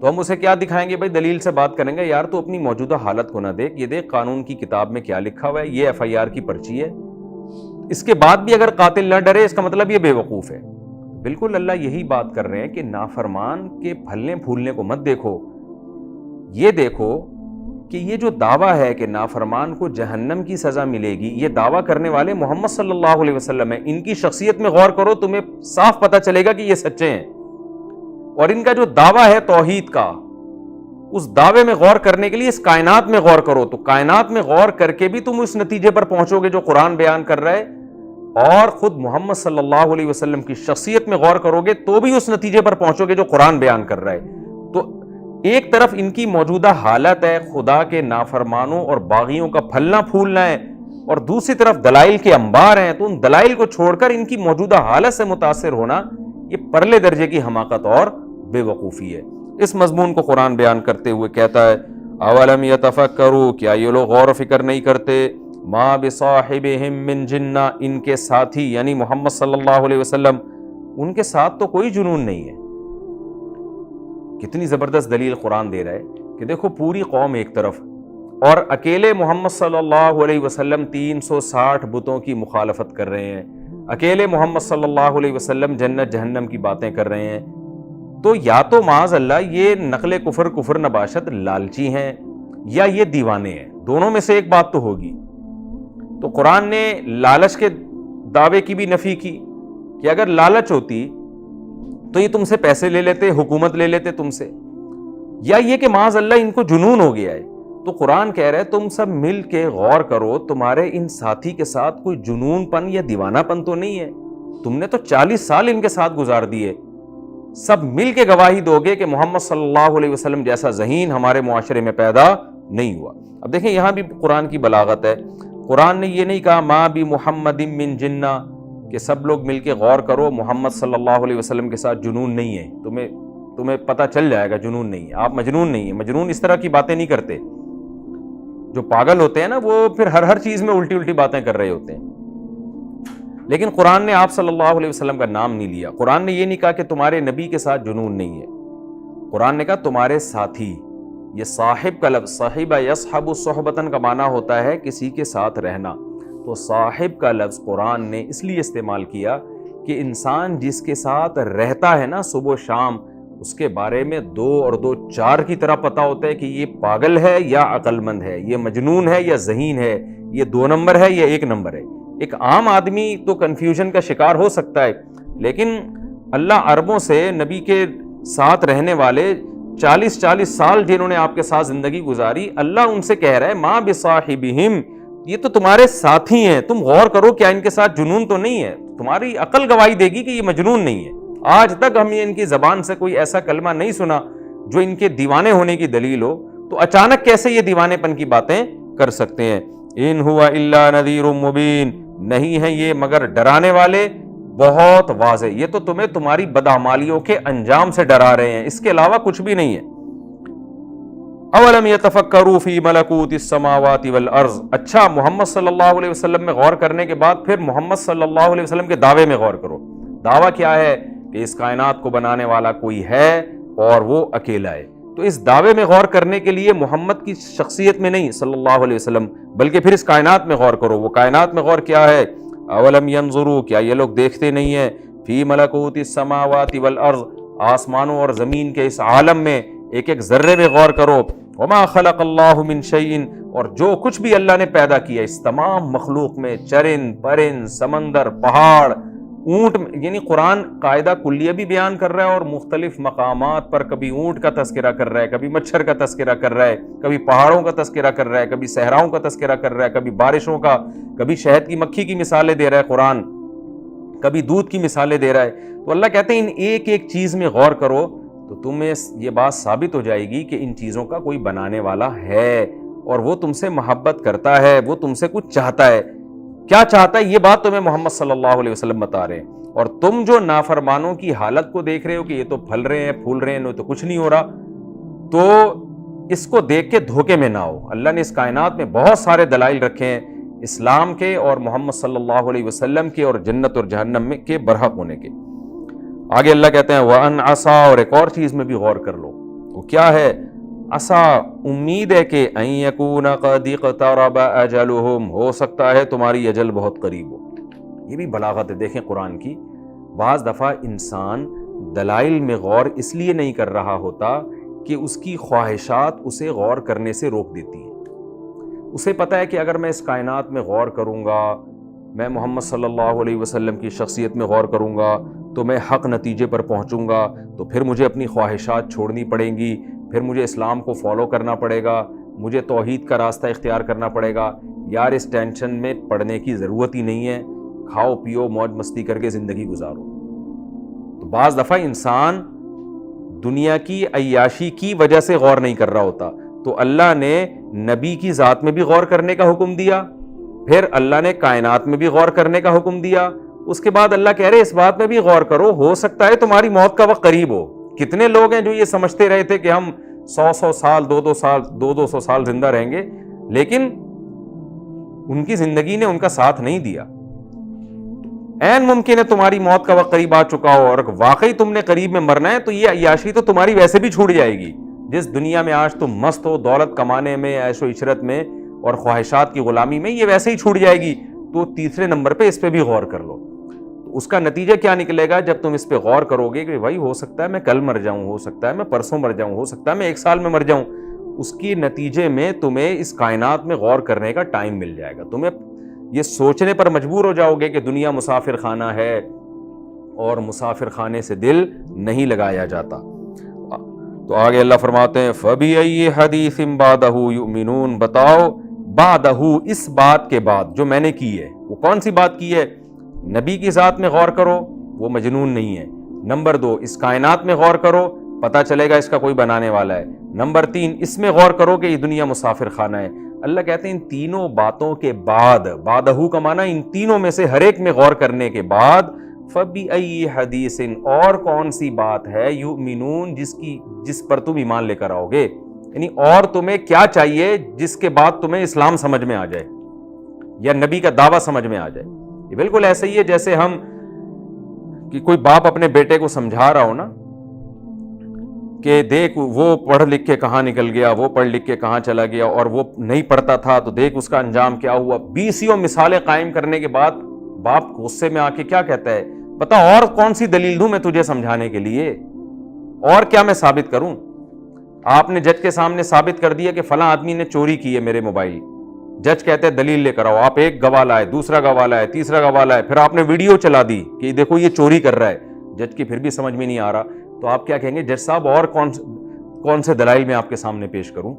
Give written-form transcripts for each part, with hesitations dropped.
تو ہم اسے کیا دکھائیں گے بھائی؟ دلیل سے بات کریں گے، یار تو اپنی موجودہ حالت کو نہ دیکھ، یہ دیکھ قانون کی کتاب میں کیا لکھا ہوا ہے، یہ FIR کی پرچی ہے، اس کے بعد بھی اگر قاتل نہ ڈرے اس کا مطلب یہ بے وقوف ہے۔ بالکل اللہ یہی بات کر رہے ہیں کہ نافرمان کے پھلنے پھولنے کو مت دیکھو، یہ دیکھو کہ یہ جو دعویٰ ہے کہ نافرمان کو جہنم کی سزا ملے گی، یہ دعویٰ کرنے والے محمد صلی اللہ علیہ وسلم ہیں، ان کی شخصیت میں غور کرو، تمہیں صاف پتہ چلے گا کہ یہ سچے ہیں۔ اور ان کا جو دعویٰ ہے توحید کا، اس دعوے میں غور کرنے کے لیے اس کائنات میں غور کرو، تو کائنات میں غور کر کے بھی تم اس نتیجے پر پہنچو گے جو قرآن بیان کر رہا ہے، اور خود محمد صلی اللہ علیہ وسلم کی شخصیت میں غور کرو گے تو بھی اس نتیجے پر پہنچو گے جو قرآن بیان کر رہا ہے۔ تو ایک طرف ان کی موجودہ حالت ہے خدا کے نافرمانوں اور باغیوں کا پھلنا پھولنا ہے، اور دوسری طرف دلائل کے انبار ہیں، تو ان دلائل کو چھوڑ کر ان کی موجودہ حالت سے متاثر ہونا یہ پرلے درجے کی حماقت اور بے وقوفی ہے۔ اس مضمون کو قرآن بیان کرتے ہوئے کہتا ہے اولم یتفکروا، کیا یہ لوگ غور و فکر نہیں کرتے، ما بصاحبہم من جنہ، ان کے ساتھی یعنی محمد صلی اللہ علیہ وسلم، ان کے ساتھ تو کوئی جنون نہیں ہے۔ کتنی زبردست دلیل قرآن دے رہا ہے کہ دیکھو پوری قوم ایک طرف، اور اکیلے محمد صلی اللہ علیہ وسلم 360 بتوں کی مخالفت کر رہے ہیں، اکیلے محمد صلی اللہ علیہ وسلم جنت جہنم کی باتیں کر رہے ہیں۔ تو یا تو معاذ اللہ یہ نقل کفر نباشت لالچی ہیں، یا یہ دیوانے ہیں، دونوں میں سے ایک بات تو ہوگی۔ تو قرآن نے لالچ کے دعوے کی بھی نفی کی کہ اگر لالچ ہوتی تو یہ تم سے پیسے لے لیتے، حکومت لے لیتے تم سے، یا یہ کہ معاذ اللہ ان کو جنون ہو گیا ہے۔ تو قرآن کہہ رہا ہے تم سب مل کے غور کرو، تمہارے ان ساتھی کے ساتھ کوئی جنون پن یا دیوانہ پن تو نہیں ہے، تم نے تو 40 سال ان کے ساتھ گزار دیے، سب مل کے گواہی دو گے کہ محمد صلی اللہ علیہ وسلم جیسا ذہین ہمارے معاشرے میں پیدا نہیں ہوا۔ اب دیکھیں یہاں بھی قرآن کی بلاغت ہے، قرآن نے یہ نہیں کہا ما بی محمد من جنہ، کہ سب لوگ مل کے غور کرو محمد صلی اللہ علیہ وسلم کے ساتھ جنون نہیں ہے، تمہیں پتہ چل جائے گا جنون نہیں ہے، آپ مجنون نہیں ہے۔ مجنون اس طرح کی باتیں نہیں کرتے، جو پاگل ہوتے ہیں نا وہ پھر ہر چیز میں الٹی باتیں کر رہے ہوتے ہیں۔ لیکن قرآن نے آپ صلی اللہ علیہ وسلم کا نام نہیں لیا، قرآن نے یہ نہیں کہا کہ تمہارے نبی کے ساتھ جنون نہیں ہے، قرآن نے کہا تمہارے ساتھی۔ یہ صاحب کا لفظ، صاحب یصحب صحبتن کا معنی ہوتا ہے کسی کے ساتھ رہنا، تو صاحب کا لفظ قرآن نے اس لیے استعمال کیا کہ انسان جس کے ساتھ رہتا ہے نا صبح و شام، اس کے بارے میں 2 اور 2 4 کی طرح پتہ ہوتا ہے کہ یہ پاگل ہے یا عقل مند ہے، یہ مجنون ہے یا ذہین ہے، یہ 2 نمبر ہے یا 1 نمبر ہے۔ ایک عام آدمی تو کنفیوژن کا شکار ہو سکتا ہے، لیکن اللہ عربوں سے نبی کے ساتھ رہنے والے 40 سال جنہوں نے آپ کے ساتھ زندگی گزاری، اللہ ان سے کہہ رہا ہے ما بصاحبہم، یہ تو تمہارے ساتھی ہیں، تم غور کرو کیا ان کے ساتھ جنون تو نہیں ہے، تمہاری عقل گواہی دے گی کہ یہ مجنون نہیں ہے۔ آج تک ہم ان کی زبان سے کوئی ایسا کلمہ نہیں سنا جو ان کے دیوانے ہونے کی دلیل ہو، تو اچانک کیسے یہ دیوانے پن کی باتیں کر سکتے ہیں؟ ان ہوا الا نذیر مبین، نہیں ہے یہ مگر ڈرانے والے بہت واضح، یہ تو تمہیں تمہاری بدعمالیوں کے انجام سے ڈرا رہے ہیں، اس کے علاوہ کچھ بھی نہیں ہے۔ اولم یتفکروا فی ملکوت السماوات والارض، اچھا محمد صلی اللہ علیہ وسلم میں غور کرنے کے بعد پھر محمد صلی اللہ علیہ وسلم کے دعوے میں غور کرو۔ دعویٰ کیا ہے؟ کہ اس کائنات کو بنانے والا کوئی ہے اور وہ اکیلا ہے۔ تو اس دعوے میں غور کرنے کے لیے محمد کی شخصیت میں نہیں صلی اللہ علیہ وسلم، بلکہ پھر اس کائنات میں غور کرو۔ وہ کائنات میں غور کیا ہے؟ اولم ینظروا، کیا یہ لوگ دیکھتے نہیں ہیں؟ فی ملکوت السماوات والارض، آسمانوں اور زمین کے اس عالم میں ایک ایک ذرے میں غور کرو۔ وما خلق اللہ من شیء، اور جو کچھ بھی اللہ نے پیدا کیا اس تمام مخلوق میں، چرند پرند، سمندر، پہاڑ، اونٹ، یعنی قرآن قاعدہ کلیہ بھی بیان کر رہا ہے اور مختلف مقامات پر کبھی اونٹ کا تذکرہ کر رہا ہے، کبھی مچھر کا تذکرہ کر رہا ہے، کبھی پہاڑوں کا تذکرہ کر رہا ہے، کبھی صحراؤں کا تذکرہ کر رہا ہے، کبھی بارشوں کا، کبھی شہد کی مکھی کی مثالیں دے رہا ہے قرآن، کبھی دودھ کی مثالیں دے رہا ہے۔ تو اللہ کہتے ہیں ان ایک ایک چیز میں غور کرو تو تمہیں یہ بات ثابت ہو جائے گی کہ ان چیزوں کا کوئی بنانے والا ہے، اور وہ تم سے محبت کرتا ہے، وہ تم سے کچھ چاہتا ہے۔ کیا چاہتا ہے یہ بات تمہیں محمد صلی اللہ علیہ وسلم بتا رہے ہیں، اور تم جو نافرمانوں کی حالت کو دیکھ رہے ہو کہ یہ تو پھل رہے ہیں پھول رہے ہیں، تو کچھ نہیں ہو رہا، تو اس کو دیکھ کے دھوکے میں نہ ہو۔ اللہ نے اس کائنات میں بہت سارے دلائل رکھے ہیں اسلام کے اور محمد صلی اللہ علیہ وسلم کے اور جنت اور جہنم میں کے برحق ہونے کے۔ آگے اللہ کہتے ہیں وَأَنْ عَصَىٰ، اور ایک اور چیز میں بھی غور کر لو۔ وہ کیا ہے؟ عسا امید ہے کہ ان یکون قد اقترب اجلہم، ہو سکتا ہے تمہاری اجل بہت قریب ہو۔ یہ بھی بلاغت ہے دیکھیں قرآن کی۔ بعض دفعہ انسان دلائل میں غور اس لیے نہیں کر رہا ہوتا کہ اس کی خواہشات اسے غور کرنے سے روک دیتی ہیں۔ اسے پتہ ہے کہ اگر میں اس کائنات میں غور کروں گا، میں محمد صلی اللہ علیہ وسلم کی شخصیت میں غور کروں گا تو میں حق نتیجے پر پہنچوں گا، تو پھر مجھے اپنی خواہشات چھوڑنی پڑیں گی، پھر مجھے اسلام کو فالو کرنا پڑے گا، مجھے توحید کا راستہ اختیار کرنا پڑے گا۔ یار اس ٹینشن میں پڑنے کی ضرورت ہی نہیں ہے، کھاؤ پیو موج مستی کر کے زندگی گزارو۔ تو بعض دفعہ انسان دنیا کی عیاشی کی وجہ سے غور نہیں کر رہا ہوتا، تو اللہ نے نبی کی ذات میں بھی غور کرنے کا حکم دیا، پھر اللہ نے کائنات میں بھی غور کرنے کا حکم دیا، اس کے بعد اللہ کہہ رہے اس بات میں بھی غور کرو، ہو سکتا ہے تمہاری موت کا وقت قریب ہو۔ کتنے لوگ ہیں جو یہ سمجھتے رہے تھے کہ ہم 100 سال 200 سال زندہ رہیں گے، لیکن ان کی زندگی نے ان کا ساتھ نہیں دیا۔ عین ممکن ہے تمہاری موت کا وقت قریب آ چکا ہو، اور واقعی تم نے قریب میں مرنا ہے تو یہ عیاشی تو تمہاری ویسے بھی چھوٹ جائے گی۔ جس دنیا میں آج تم مست ہو، دولت کمانے میں، عیش و عشرت میں اور خواہشات کی غلامی میں، یہ ویسے ہی چھوٹ جائے گی۔ تو تیسرے نمبر پہ اس پہ بھی غور کر لو۔ اس کا نتیجہ کیا نکلے گا جب تم اس پہ غور کرو گے کہ بھائی ہو سکتا ہے میں کل مر جاؤں، ہو سکتا ہے میں پرسوں مر جاؤں، ہو سکتا ہے میں 1 سال میں مر جاؤں، اس کی نتیجے میں تمہیں اس کائنات میں غور کرنے کا ٹائم مل جائے گا۔ تمہیں یہ سوچنے پر مجبور ہو جاؤ گے کہ دنیا مسافر خانہ ہے اور مسافر خانے سے دل نہیں لگایا جاتا۔ تو آگے اللہ فرماتے ہیں فَبِأَيِّ حَدِيثٍ بَعْدَهُ يُؤْمِنُونَ، بتاؤ بعدہ اس بات کے بعد جو میں نے کی ہے، وہ کون سی بات کی ہے؟ نبی کی ذات میں غور کرو، وہ مجنون نہیں ہے۔ نمبر 2 اس کائنات میں غور کرو، پتہ چلے گا اس کا کوئی بنانے والا ہے۔ نمبر 3 اس میں غور کرو کہ یہ دنیا مسافر خانہ ہے۔ اللہ کہتے ہیں ان تینوں باتوں کے بعد، بعدہ کا معنی ان تینوں میں سے ہر ایک میں غور کرنے کے بعد، فَبِأَيِّ حَدِيثٍ اور کون سی بات ہے، یؤمنون جس پر تم ایمان لے کر آؤ گے، یعنی اور تمہیں کیا چاہیے جس کے بعد تمہیں اسلام سمجھ میں آ جائے یا نبی کا دعویٰ سمجھ میں آ جائے۔ یہ بالکل ایسے ہی ہے جیسے ہم کہ کوئی باپ اپنے بیٹے کو سمجھا رہا ہو نا کہ دیکھ وہ پڑھ لکھ کے کہاں نکل گیا، وہ پڑھ لکھ کے کہاں چلا گیا، اور وہ نہیں پڑھتا تھا تو دیکھ اس کا انجام کیا ہوا۔ 20 مثالیں قائم کرنے کے بعد باپ غصے میں آ کے کیا کہتا ہے، بتا اور کون سی دلیل دوں میں تجھے سمجھانے کے لیے، اور کیا میں ثابت کروں؟ آپ نے جج کے سامنے ثابت کر دیا کہ فلاں آدمی نے چوری کی ہے میرے موبائل، جج کہتے ہیں دلیل لے کر آؤ، آپ ایک گواہ لائے، دوسرا گواہ لائے، تیسرا گواہ لائے، پھر آپ نے ویڈیو چلا دی کہ دیکھو یہ چوری کر رہا ہے، جج کی پھر بھی سمجھ میں نہیں آ رہا، تو آپ کیا کہیں گے، جج صاحب اور کون سے دلائل میں آپ کے سامنے پیش کروں؟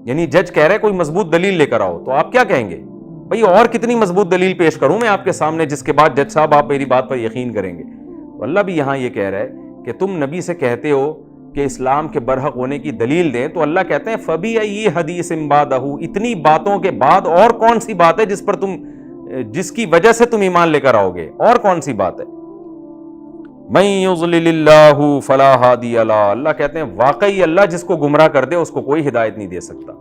یعنی جج کہہ رہے کوئی مضبوط دلیل لے کر آؤ، تو آپ کیا کہیں گے، بھئی اور کتنی مضبوط دلیل پیش کروں میں آپ کے سامنے جس کے بعد جج صاحب آپ میری بات پر یقین کریں گے؟ تو اللہ بھی یہاں یہ کہہ رہا ہے کہ تم نبی سے کہتے ہو کہ اسلام کے برحق ہونے کی دلیل دیں، تو اللہ کہتے ہیں فَبِأَيِّ حَدِيثٍ بَعْدَهُ اتنی باتوں کے بعد اور کون سی بات ہے جس کی وجہ سے تم ایمان لے کر آؤ گے، اور کون سی بات ہے؟ مَن يُضْلِلِ اللَّهُ فَلَا هَادِيَ لَهُ، اللہ کہتے ہیں واقعی اللہ جس کو گمراہ کر دے اس کو کوئی ہدایت نہیں دے سکتا۔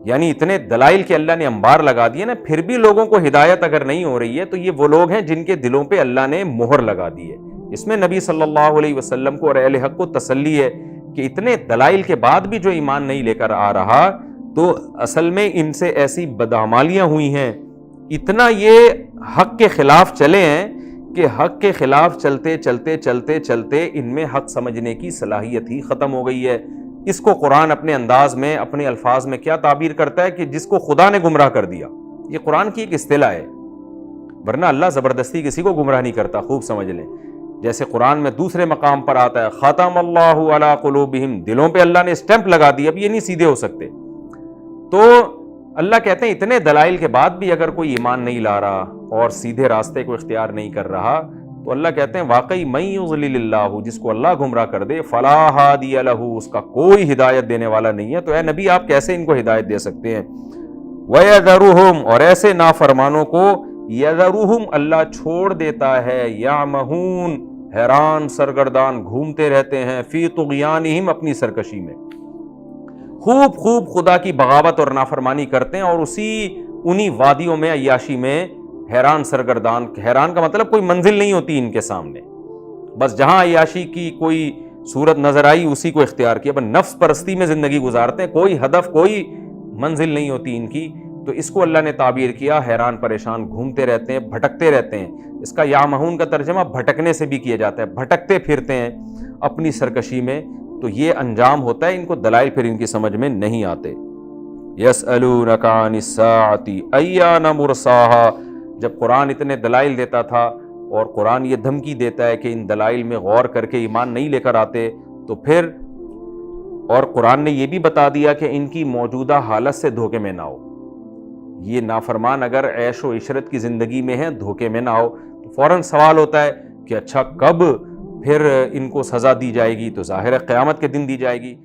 یعنی اتنے دلائل کے اللہ نے انبار لگا دیے نا، پھر بھی لوگوں کو ہدایت اگر نہیں ہو رہی ہے تو یہ وہ لوگ ہیں جن کے دلوں پہ اللہ نے مہر لگا دی ہے۔ اس میں نبی صلی اللہ علیہ وسلم کو اور اہل حق کو تسلی ہے کہ اتنے دلائل کے بعد بھی جو ایمان نہیں لے کر آ رہا تو اصل میں ان سے ایسی بدعمالیاں ہوئی ہیں، اتنا یہ حق کے خلاف چلے ہیں کہ حق کے خلاف چلتے چلتے چلتے چلتے ان میں حق سمجھنے کی صلاحیت ہی ختم ہو گئی ہے۔ اس کو قرآن اپنے انداز میں، اپنے الفاظ میں کیا تعبیر کرتا ہے کہ جس کو خدا نے گمراہ کر دیا۔ یہ قرآن کی ایک اصطلاح ہے، ورنہ اللہ زبردستی کسی کو گمراہ نہیں کرتا، خوب سمجھ لیں۔ جیسے قرآن میں دوسرے مقام پر آتا ہے ختم اللہ علی قلوبہم، دلوں پہ اللہ نے اسٹیمپ لگا دی، اب یہ نہیں سیدھے ہو سکتے۔ تو اللہ کہتے ہیں اتنے دلائل کے بعد بھی اگر کوئی ایمان نہیں لا رہا اور سیدھے راستے کو اختیار نہیں کر رہا تو اللہ کہتے ہیں واقعی من یضلل اللہ، جس کو اللہ گمراہ کر دے، فلا ہادی لہ، اس کا کوئی ہدایت دینے والا نہیں ہے۔ تو اے نبی آپ کیسے ان کو ہدایت دے سکتے ہیں؟ وَيَذَرُهُمْ، اور ایسے نافرمانوں کو یذرُهُمْ اللہ چھوڑ دیتا ہے، یعمہون، حیران سرگردان گھومتے رہتے ہیں، فی طغیانہم، اپنی سرکشی میں، خوب خدا کی بغاوت اور نافرمانی کرتے ہیں اور انہی وادیوں میں، عیاشی میں حیران سرگردان۔ حیران کا مطلب کوئی منزل نہیں ہوتی ان کے سامنے، بس جہاں عیاشی کی کوئی صورت نظر آئی اسی کو اختیار کیا. بس نفس پرستی میں زندگی گزارتے ہیں, کوئی ہدف کوئی منزل نہیں ہوتی ان کی. تو اس کو اللہ نے تعبیر کیا حیران پریشان گھومتے رہتے ہیں, بھٹکتے رہتے ہیں. اس کا یامہون کا ترجمہ بھٹکنے سے بھی کیا جاتا ہے, بھٹکتے پھرتے ہیں اپنی سرکشی میں. تو یہ انجام ہوتا ہے, ان کو دلائل پھر ان کی سمجھ میں نہیں آتے. یسألونک عن الساعۃ ایان مرساہا, جب قرآن اتنے دلائل دیتا تھا اور قرآن یہ دھمکی دیتا ہے کہ ان دلائل میں غور کر کے ایمان نہیں لے کر آتے, تو پھر اور قرآن نے یہ بھی بتا دیا کہ ان کی موجودہ حالت سے دھوکے میں نہ ہو. یہ نافرمان اگر عیش و عشرت کی زندگی میں ہیں, دھوکے میں نہ ہو. تو فوراً سوال ہوتا ہے کہ اچھا کب پھر ان کو سزا دی جائے گی؟ تو ظاہر ہے قیامت کے دن دی جائے گی.